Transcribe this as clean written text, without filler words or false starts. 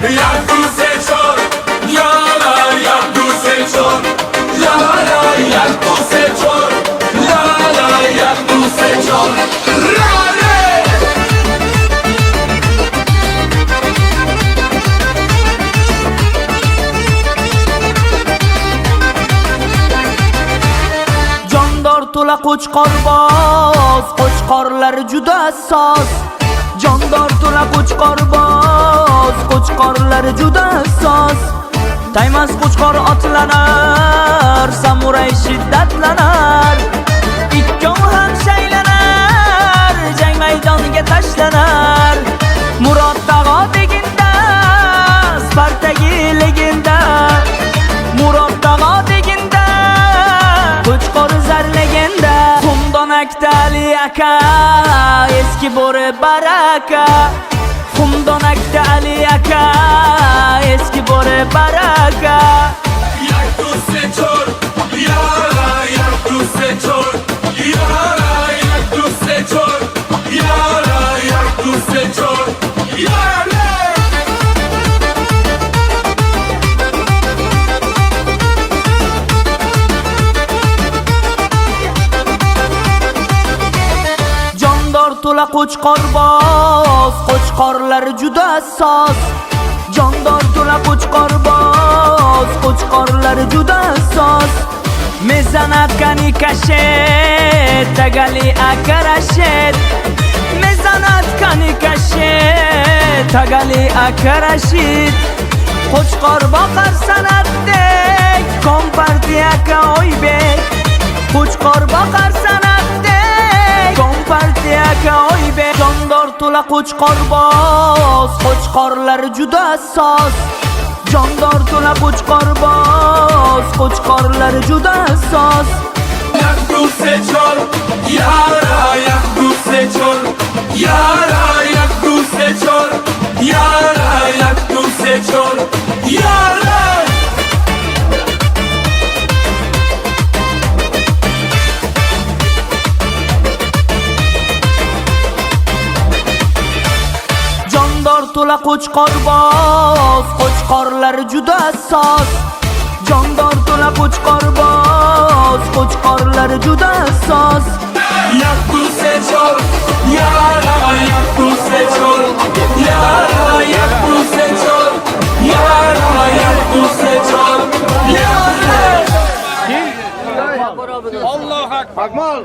jak tu se czor, jara, jak tu se czor, jara, jak tu se czor, jara, jak tu se czor, rare! Jondor to'la qo'chqorboz, qo'chqorlar juda soz. Jondor to'la qo'chqorboz, qo'chqorlar juda soz. Taymas qo'chqor otlanar, samuray shiddatlanar. Ikkov ham shaylanar, jang maydoniga tashlanar. Murod tag'o deginda, Spartagi legenda. Murod tag'o deginda, qo'chqor zar legenda. Xumdonakda Ali aka, eski bo'ri baraka. Xumdonakda Ali aka, eski bo'ri baraka. Jak tu se czor, jara, jak tu se czor, jara, jak tu se czor, jara, jak tu se czor, jara! Jondor to'la qo'chqorboz, qo'chqorlar juda soz. Jondor to'la qo'chqorboz, qo'chqorlar juda soz. Mezanat kani kashet, tagali akarashet. Mezanat kani kashet, tagali akarashit. Qo'chqor boqar sanatdek, kompartiya ka oybek. Qo'chqor boqar sanatdek, kompartiya ka oybek. Jondor to'la qo'chqorboz, qo'chqorlar juda soz. Jondor to'la qo'chqorboz, qo'chqorlar juda soz. Jak tu se czor, jara, jak tu se czor, jara, jak tu se czor, jara, jak tu se czor, jara! Jondor to'la qo'chqorboz, qo'chqorlar juda soz. Jondor to'la qo'chqorboz, qo'chqorlar juda soz. Jak tu se czor, jara, jak tu se czor, jara, jak tu se czor, jara, jak tu se czor, jara! Allahu Akbar.